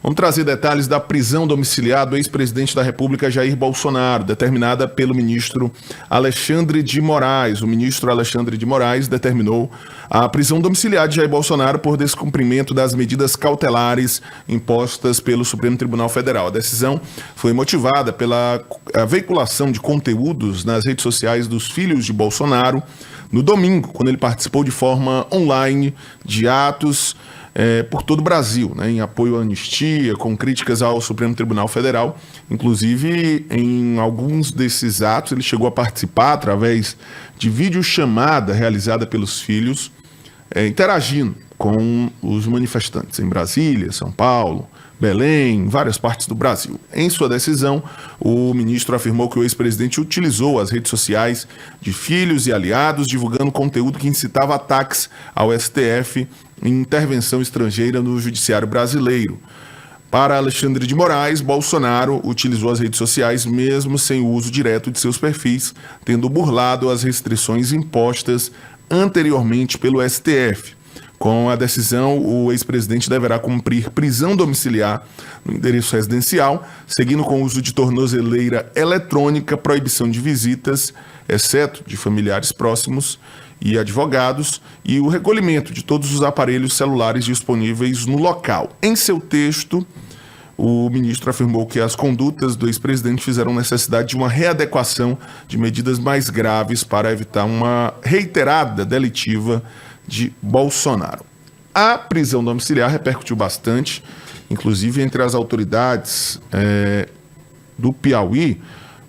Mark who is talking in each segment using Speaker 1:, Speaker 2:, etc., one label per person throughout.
Speaker 1: Vamos trazer detalhes da prisão domiciliar do ex-presidente da República, Jair Bolsonaro, determinada pelo ministro Alexandre de Moraes. O ministro Alexandre de Moraes determinou a prisão domiciliar de Jair Bolsonaro por descumprimento das medidas cautelares impostas pelo Supremo Tribunal Federal. A decisão foi motivada pela veiculação de conteúdos nas redes sociais dos filhos de Bolsonaro no domingo, quando ele participou de forma online de atos por todo o Brasil, né, em apoio à anistia, com críticas ao Supremo Tribunal Federal. Inclusive, em alguns desses atos, ele chegou a participar através de videochamada realizada pelos filhos, interagindo com os manifestantes em Brasília, São Paulo, Belém, em várias partes do Brasil. Em sua decisão, o ministro afirmou que o ex-presidente utilizou as redes sociais de filhos e aliados, divulgando conteúdo que incitava ataques ao STF em intervenção estrangeira no judiciário brasileiro. Para Alexandre de Moraes, Bolsonaro utilizou as redes sociais mesmo sem o uso direto de seus perfis, tendo burlado as restrições impostas anteriormente pelo STF. Com a decisão, o ex-presidente deverá cumprir prisão domiciliar no endereço residencial, seguindo com o uso de tornozeleira eletrônica, proibição de visitas, exceto de familiares próximos e advogados, e o recolhimento de todos os aparelhos celulares disponíveis no local. Em seu texto, o ministro afirmou que as condutas do ex-presidente fizeram necessidade de uma readequação de medidas mais graves para evitar uma reiterada delitiva de Bolsonaro. A prisão domiciliar repercutiu bastante, inclusive entre as autoridades do Piauí.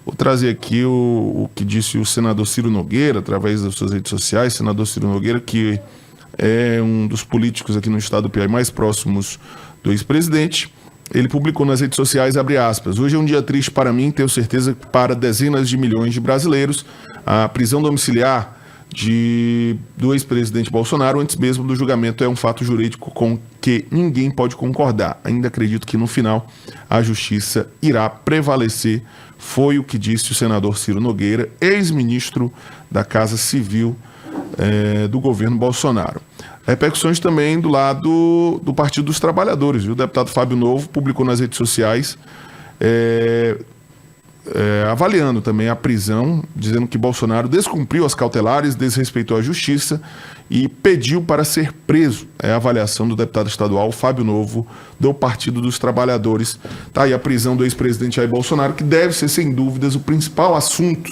Speaker 1: Vou trazer aqui o que disse o senador Ciro Nogueira, através das suas redes sociais. Senador Ciro Nogueira, que é um dos políticos aqui no estado do Piauí mais próximos do ex-presidente. Ele publicou nas redes sociais, abre aspas: "Hoje é um dia triste para mim, tenho certeza que para dezenas de milhões de brasileiros. A prisão domiciliar do ex-presidente Bolsonaro, antes mesmo do julgamento, é um fato jurídico com que ninguém pode concordar. Ainda acredito que no final a justiça irá prevalecer", foi o que disse o senador Ciro Nogueira, ex-ministro da Casa Civil do governo Bolsonaro. Repercussões também do lado do Partido dos Trabalhadores. O deputado Fábio Novo publicou nas redes sociais avaliando também a prisão, dizendo que Bolsonaro descumpriu as cautelares, desrespeitou a justiça e pediu para ser preso. É a avaliação do deputado estadual Fábio Novo, do Partido dos Trabalhadores. Tá aí a prisão do ex-presidente Jair Bolsonaro, que deve ser, sem dúvidas, o principal assunto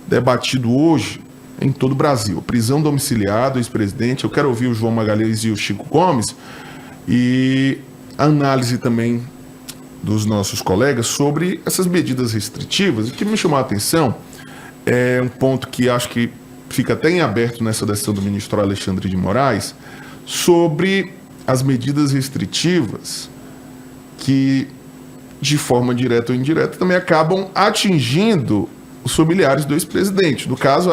Speaker 1: debatido hoje em todo o Brasil. A prisão domiciliar do ex-presidente. Eu quero ouvir o João Magalhães e o Chico Gomes e a análise também dos nossos colegas sobre essas medidas restritivas. O que me chamou a atenção é um ponto que acho que fica até em aberto nessa decisão do ministro Alexandre de Moraes, sobre as medidas restritivas que, de forma direta ou indireta, também acabam atingindo os familiares do ex-presidente. No caso,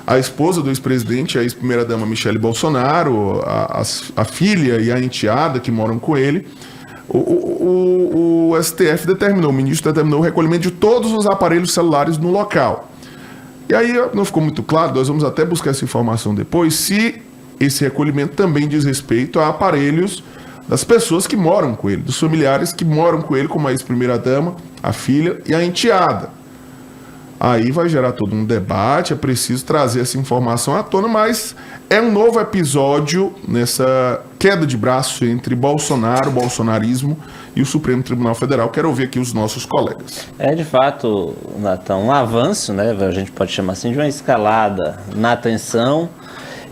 Speaker 1: a esposa do ex-presidente, a ex-primeira-dama Michele Bolsonaro, a filha e a enteada que moram com ele. O STF determinou, o ministro determinou o recolhimento de todos os aparelhos celulares no local. E aí não ficou muito claro, nós vamos até buscar essa informação depois, se esse recolhimento também diz respeito a aparelhos das pessoas que moram com ele, dos familiares que moram com ele, como a ex-primeira-dama, a filha e a enteada. Aí vai gerar todo um debate, é preciso trazer essa informação à tona, mas é um novo episódio nessa queda de braço entre Bolsonaro, o bolsonarismo e o Supremo Tribunal Federal. Quero ouvir aqui os nossos colegas.
Speaker 2: É de fato, Natan, um avanço, né? A gente pode chamar assim de uma escalada na tensão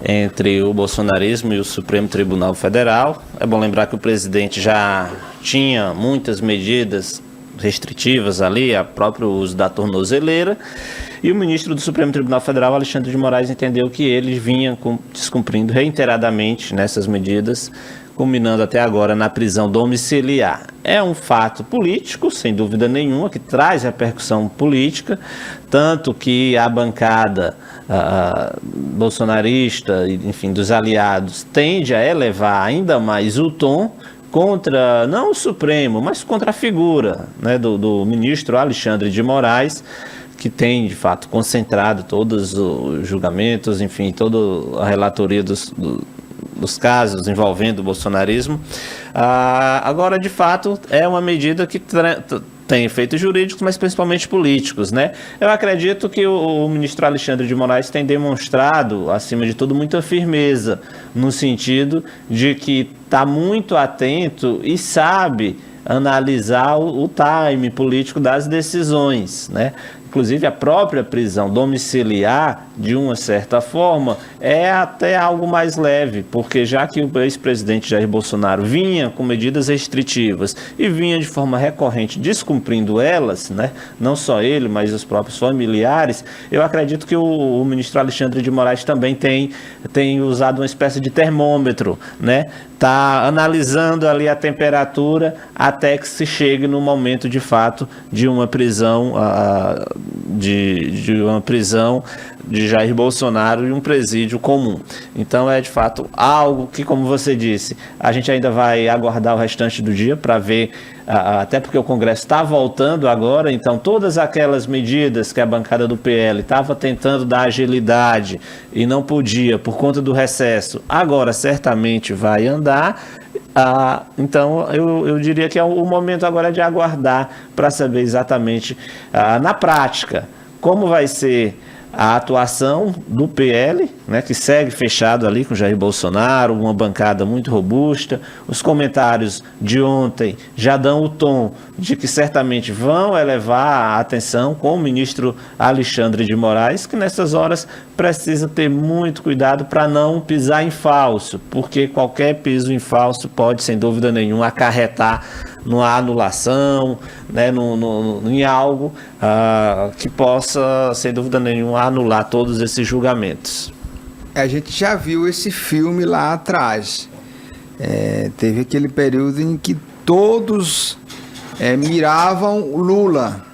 Speaker 2: entre o bolsonarismo e o Supremo Tribunal Federal. É bom lembrar que o presidente já tinha muitas medidas restritivas ali, a próprio uso da tornozeleira, e o ministro do Supremo Tribunal Federal, Alexandre de Moraes, entendeu que ele vinha descumprindo reiteradamente nessas medidas, culminando até agora na prisão domiciliar. É um fato político, sem dúvida nenhuma, que traz repercussão política, tanto que a bancada bolsonarista, enfim, dos aliados, tende a elevar ainda mais o tom contra, não o Supremo, mas contra a figura, né, do ministro Alexandre de Moraes, que tem, de fato, concentrado todos os julgamentos, enfim, toda a relatoria dos casos envolvendo o bolsonarismo. Agora, de fato, é uma medida que tem efeitos jurídicos, mas principalmente políticos, né? Eu acredito que o ministro Alexandre de Moraes tem demonstrado, acima de tudo, muita firmeza, no sentido de que está muito atento e sabe analisar o time político das decisões, né? Inclusive, a própria prisão domiciliar, de uma certa forma, é até algo mais leve, porque já que o ex-presidente Jair Bolsonaro vinha com medidas restritivas e vinha de forma recorrente descumprindo elas, né? Não só ele, mas os próprios familiares, eu acredito que o ministro Alexandre de Moraes também tem usado uma espécie de termômetro, né? Está analisando ali a temperatura até que se chegue no momento, de fato, de uma prisão, de uma prisão de Jair Bolsonaro e um presídio comum. Então é de fato algo que, como você disse, a gente ainda vai aguardar o restante do dia para ver, até porque o Congresso está voltando agora, então todas aquelas medidas que a bancada do PL estava tentando dar agilidade e não podia por conta do recesso, agora certamente vai andar. Então eu diria que é o momento agora de aguardar para saber exatamente na prática como vai ser a atuação do PL, né, que segue fechado ali com Jair Bolsonaro, uma bancada muito robusta. Os comentários de ontem já dão o tom de que certamente vão elevar a atenção com o ministro Alexandre de Moraes, que nessas horas precisa ter muito cuidado para não pisar em falso, porque qualquer piso em falso pode, sem dúvida nenhuma, acarretar numa anulação, né, em algo que possa, sem dúvida nenhuma, anular todos esses julgamentos.
Speaker 3: A gente já viu esse filme lá atrás. Teve aquele período em que todos miravam Lula,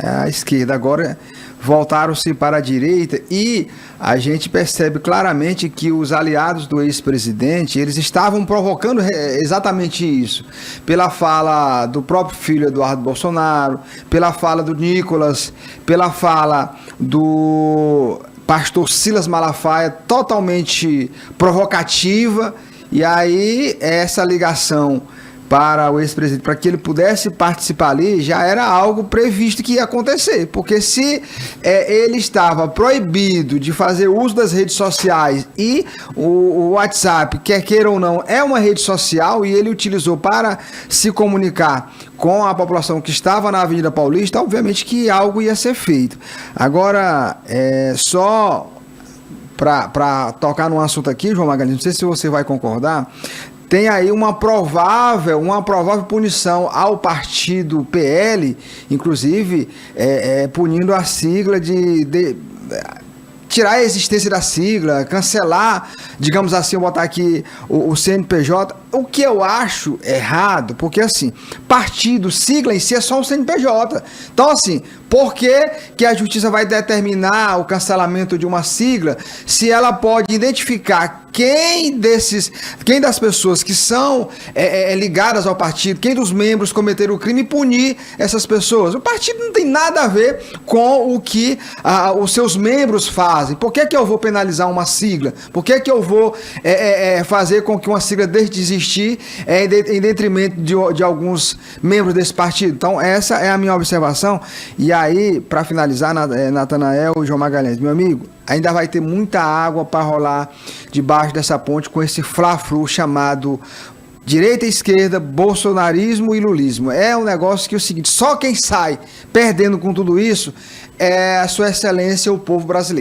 Speaker 3: à esquerda. Agora voltaram-se para a direita e a gente percebe claramente que os aliados do ex-presidente, eles estavam provocando exatamente isso, pela fala do próprio filho Eduardo Bolsonaro, pela fala do Nicolas, pela fala do pastor Silas Malafaia, totalmente provocativa, e aí essa ligação para o ex-presidente, para que ele pudesse participar ali, já era algo previsto que ia acontecer, porque se ele estava proibido de fazer uso das redes sociais e o WhatsApp, quer queira ou não, é uma rede social e ele utilizou para se comunicar com a população que estava na Avenida Paulista, obviamente que algo ia ser feito. Agora, só para tocar num assunto aqui, João Magalhães, não sei se você vai concordar, tem aí uma provável punição ao partido PL, inclusive punindo a sigla de tirar a existência da sigla, cancelar, digamos assim, eu botar aqui o CNPJ, o que eu acho errado, porque assim, partido, sigla em si é só o CNPJ. Então assim, por que a justiça vai determinar o cancelamento de uma sigla se ela pode identificar quem das pessoas que são ligadas ao partido, quem dos membros cometeram o crime e punir essas pessoas? O partido não tem nada a ver com o que os seus membros fazem. Por que eu vou penalizar uma sigla? Por que eu vou fazer com que uma sigla deixe de existir em detrimento de alguns membros desse partido? Então essa é a minha observação. E aí, para finalizar, Natanael e João Magalhães, meu amigo, ainda vai ter muita água para rolar debaixo dessa ponte com esse fla-flu chamado direita e esquerda, bolsonarismo e lulismo. É um negócio que é o seguinte, só quem sai perdendo com tudo isso é a sua excelência, o povo brasileiro.